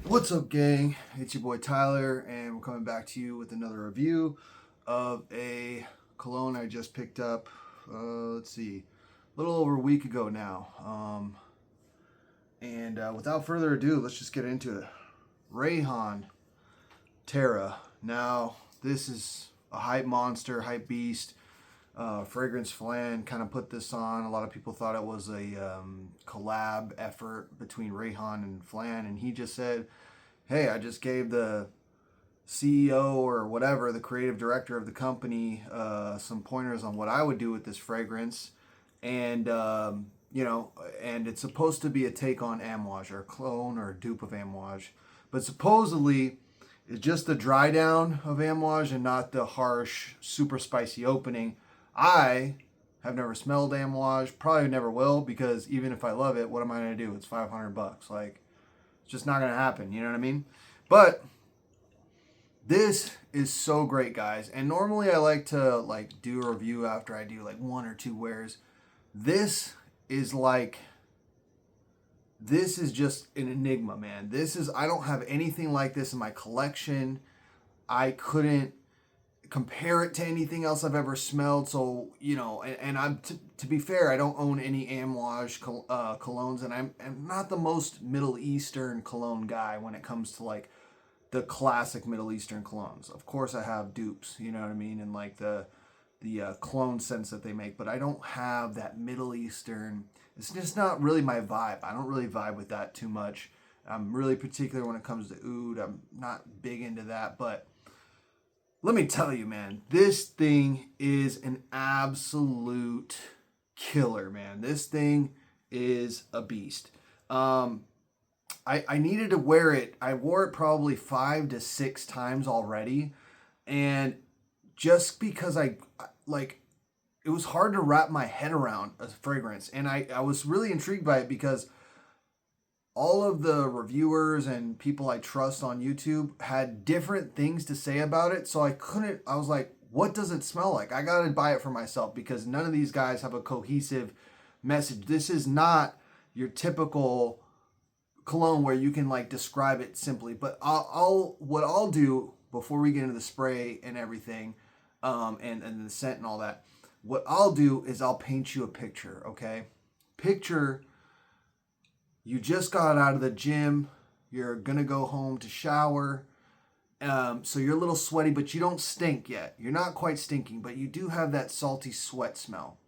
What's up, gang? It's your boy Tyler, and we're coming back to you with another review of a cologne I just picked up. Let's see, a little over a week ago now. And without further ado, let's just get into it. Rayhaan Terra. Now, this is a hype monster, hype beast. Fragrance Flan kind of put this on. A lot of people thought it was a collab effort between Rayhaan and Flan, and he just said, "Hey, I just gave the CEO or whatever, the creative director of the company, some pointers on what I would do with this fragrance, and and it's supposed to be a take on Amouage or a clone or a dupe of Amouage, but supposedly." It's just the dry down of Amouage and not the harsh, super spicy opening. I have never smelled Amouage, probably never will, because even if I love it, what am I gonna do? It's $500. Like, it's just not gonna happen. You know what I mean? But this is so great, guys. And normally I like to do a review after I do like one or two wears. This is like this is just an enigma, man. I don't have anything like this in my collection. I couldn't compare it to anything else I've ever smelled. So, and I'm to be fair, I don't own any Amouage colognes, and I'm not the most Middle Eastern cologne guy when it comes to like the classic Middle Eastern colognes. Of course, I have dupes, you know what I mean, and like the clone scents that they make, but I don't have that Middle Eastern. It's just not really my vibe. I don't really vibe with that too much. I'm really particular when it comes to oud. I'm not big into that, but let me tell you, man, this thing is an absolute killer, man. This thing is a beast. I needed to wear it. I wore it probably 5 to 6 times already, and just because it was hard to wrap my head around a fragrance, and I was really intrigued by it because all of the reviewers and people I trust on YouTube had different things to say about it. So I was like, what does it smell like? I got to buy it for myself because none of these guys have a cohesive message. This is not your typical cologne where you can like describe it simply. But what I'll do before we get into the spray and everything, and the scent and all that, what I'll do is I'll paint you a picture, okay? Picture you just got out of the gym. You're going to go home to shower. So you're a little sweaty, but you don't stink yet. You're not quite stinking, but you do have that salty sweat smell.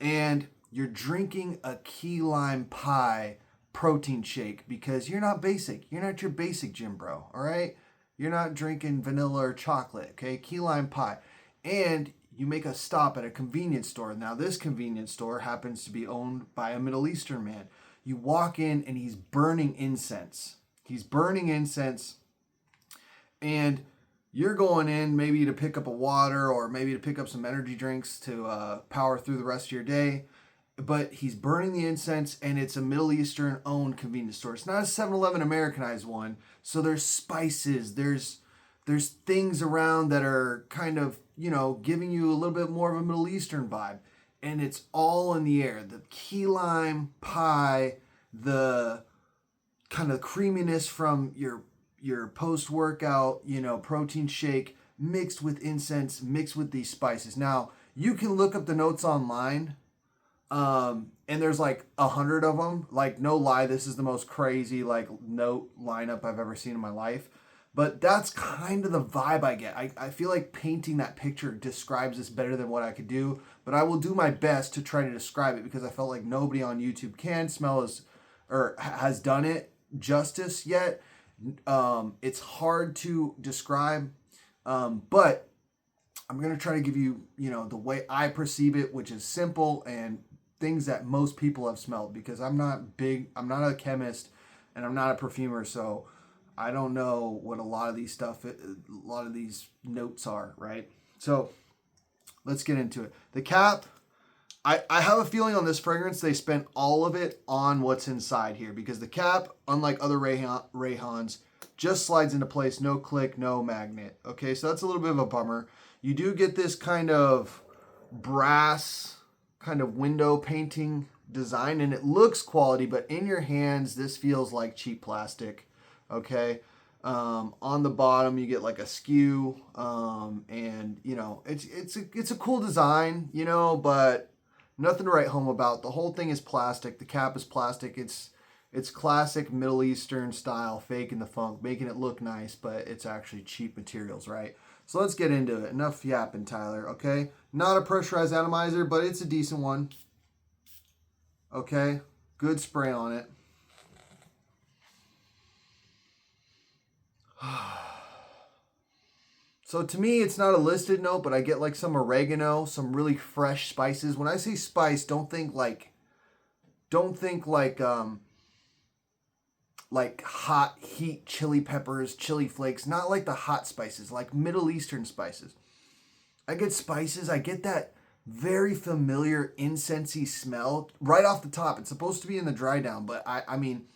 And you're drinking a key lime pie protein shake because you're not basic. You're not your basic gym bro, all right? You're not drinking vanilla or chocolate, okay? Key lime pie. And you make a stop at a convenience store. Now, this convenience store happens to be owned by a Middle Eastern man. You walk in and he's burning incense. He's burning incense, and you're going in maybe to pick up a water or maybe to pick up some energy drinks to power through the rest of your day. But he's burning the incense, and it's a Middle Eastern owned convenience store. It's not a 7-Eleven Americanized one. So there's spices, there's things around that are kind of, giving you a little bit more of a Middle Eastern vibe. And it's all in the air. The key lime pie, the kind of creaminess from your post-workout, protein shake mixed with incense, mixed with these spices. Now, you can look up the notes online, and there's like 100 of them. Like, no lie, this is the most crazy note lineup I've ever seen in my life. But that's kind of the vibe I get. I feel like painting that picture describes this better than what I could do. But I will do my best to try to describe it because I felt like nobody on YouTube can smell or has done it justice yet. It's hard to describe, but I'm going to try to give you, the way I perceive it, which is simple and things that most people have smelled, because I'm not a chemist and I'm not a perfumer, so I don't know what a lot of these notes are, right? So let's get into it. The cap, I have a feeling on this fragrance they spent all of it on what's inside here, because the cap, unlike other Rayhaans, just slides into place, no click, no magnet. Okay, so that's a little bit of a bummer. You do get this kind of brass kind of window painting design, and it looks quality, but in your hands, this feels like cheap plastic. Okay. On the bottom you get like a skew, and you know it's a cool design, you know, but nothing to write home about. The whole thing is plastic. The cap is plastic. It's classic Middle Eastern style, faking the funk, making it look nice, but it's actually cheap materials, right? So let's get into it. Enough yapping, Tyler. Okay, not a pressurized atomizer, but it's a decent one. Okay, good spray on it. So to me, it's not a listed note, but I get like some oregano, some really fresh spices. When I say spice, don't think like hot heat chili peppers, chili flakes, not like the hot spices, like Middle Eastern spices. I get spices, I get that very familiar incensey smell right off the top. It's supposed to be in the dry down, but I mean,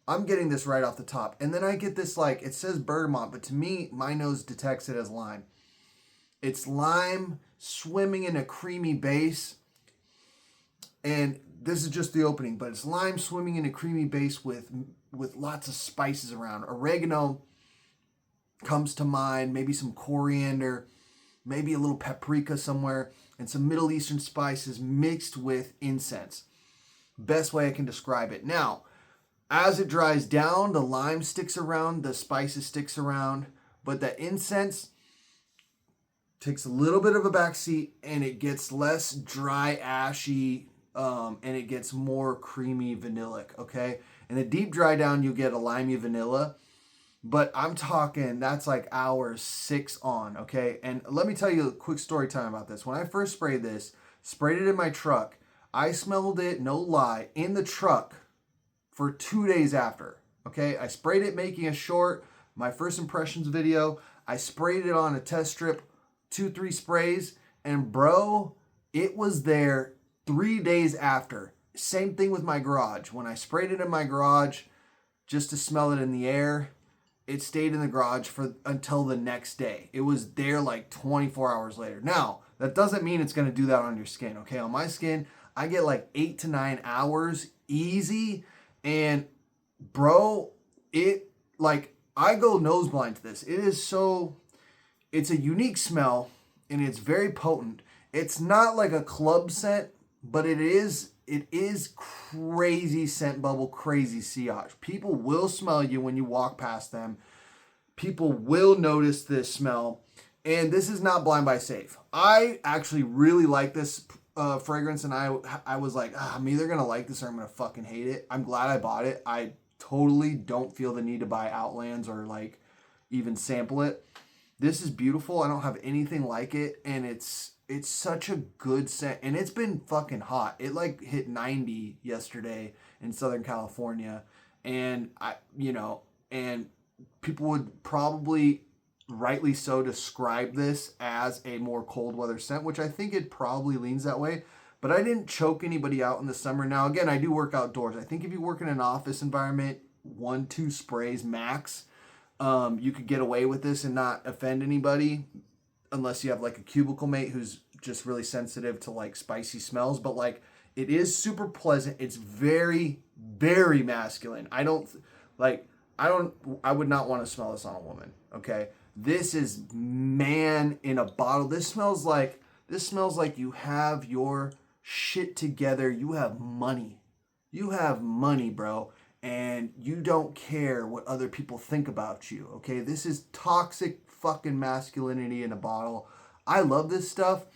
I'm getting this right off the top. And then I get this, like, it says bergamot, but to me, my nose detects it as lime. It's lime swimming in a creamy base. And this is just the opening, but it's lime swimming in a creamy base with lots of spices around. Oregano comes to mind, maybe some coriander, maybe a little paprika somewhere, and some Middle Eastern spices mixed with incense. Best way I can describe it. Now, as it dries down, the lime sticks around, the spices sticks around, but that incense takes a little bit of a backseat and it gets less dry, ashy, and it gets more creamy vanillic, okay? In the deep dry down, you'll get a limey vanilla, but I'm talking that's like hours 6 on, okay? And let me tell you a quick story time about this. When I first sprayed it in my truck, I smelled it, no lie, in the truck for 2 days after. Okay, I sprayed it making a short, my first impressions video. I sprayed it on a test strip, 2-3 sprays, and bro, it was there 3 days after. Same thing with my garage. When I sprayed it in my garage just to smell it in the air, it stayed in the garage for until the next day. It was there like 24 hours later. Now, that doesn't mean it's going to do that on your skin. Okay, on my skin, I get like 8 to 9 hours easy. And bro, it like I go nose blind to this. It's a unique smell and it's very potent. It's not like a club scent, but it is crazy scent bubble, crazy sillage. People will smell you when you walk past them. People will notice this smell. And this is not blind buy safe. I actually really like this fragrance, and I was like, I'm either gonna like this or I'm gonna fucking hate it. I'm glad I bought it. I totally don't feel the need to buy Outlands or like even sample it. This is beautiful. I don't have anything like it, and it's such a good scent, and it's been fucking hot. It like hit 90 yesterday in Southern California, and and people would probably rightly so describe this as a more cold weather scent, which I think it probably leans that way. But I didn't choke anybody out in the summer. Now, again, I do work outdoors. I think if you work in an office environment, 1-2 sprays max, you could get away with this and not offend anybody, unless you have like a cubicle mate who's just really sensitive to like spicy smells. But like, it is super pleasant. It's very, very masculine. I would not want to smell this on a woman. Okay. This is man in a bottle. This smells like you have your shit together. You have money. You have money, bro. And you don't care what other people think about you. Okay. This is toxic fucking masculinity in a bottle. I love this stuff.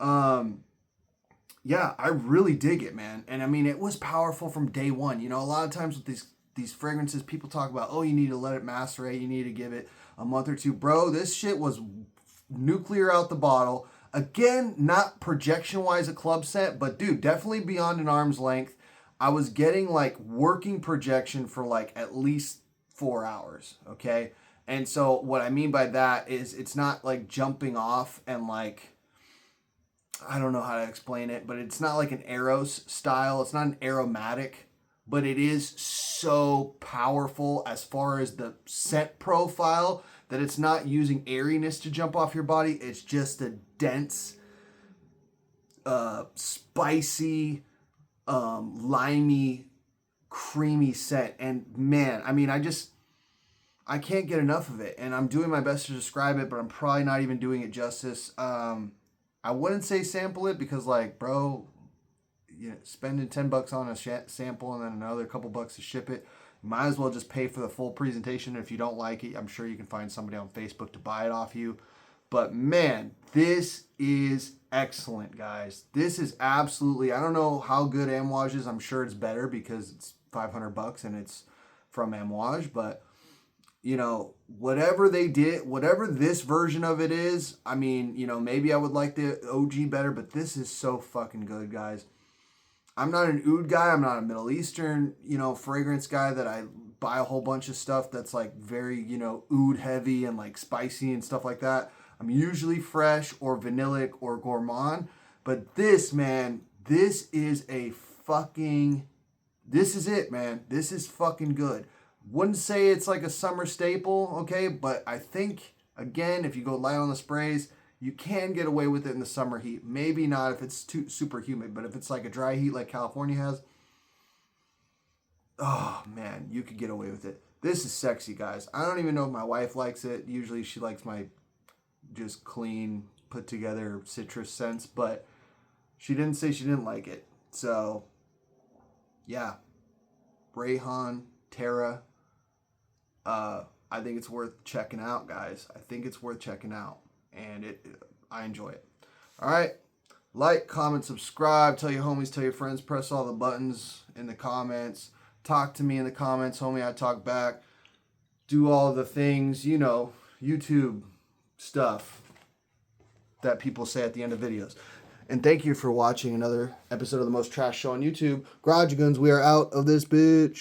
Yeah, I really dig it, man. And I mean, it was powerful from day one. You know, a lot of times with these fragrances, people talk about, oh, you need to let it macerate. You need to give it a month or two. Bro, this shit was nuclear out the bottle. Again, not projection-wise a club scent, but dude, definitely beyond an arm's length. I was getting like working projection for like at least 4 hours, okay? And so what I mean by that is it's not like jumping off and like, I don't know how to explain it, but it's not like an Eros style. It's not an aromatic, but it is so powerful as far as the scent profile that it's not using airiness to jump off your body. It's just a dense, spicy, limey, creamy scent. And man, I mean, I can't get enough of it, and I'm doing my best to describe it, but I'm probably not even doing it justice. I wouldn't say sample it because, like, bro, you know, spending $10 on a sample and then another couple bucks to ship it, you might as well just pay for the full presentation. If you don't like it, I'm sure you can find somebody on Facebook to buy it off you. But man, this is excellent, guys. This is absolutely. I don't know how good Amouage is. I'm sure it's better because it's $500 and it's from Amouage. But you know, whatever they did, whatever this version of it is, I mean, you know, maybe I would like the OG better, but this is so fucking good, guys. I'm not an oud guy. I'm not a Middle Eastern, you know, fragrance guy that I buy a whole bunch of stuff that's like very, you know, oud heavy and like spicy and stuff like that. I'm usually fresh or vanillic or gourmand. But this, man, this is this is it, man. This is fucking good. Wouldn't say it's like a summer staple, okay? But I think, again, if you go light on the sprays, you can get away with it in the summer heat. Maybe not if it's too super humid, but if it's like a dry heat like California has, oh man, you could get away with it. This is sexy, guys. I don't even know if my wife likes it. Usually she likes my just clean, put together citrus scents, but she didn't say she didn't like it. So, yeah. Rayhaan Terra. I think it's worth checking out, guys. I think it's worth checking out. And I enjoy it. All right. Like, comment, subscribe. Tell your homies, tell your friends. Press all the buttons in the comments. Talk to me in the comments, homie. I talk back. Do all the things, you know, YouTube stuff that people say at the end of videos. And thank you for watching another episode of the most trash show on YouTube. Garage Guns, we are out of this bitch.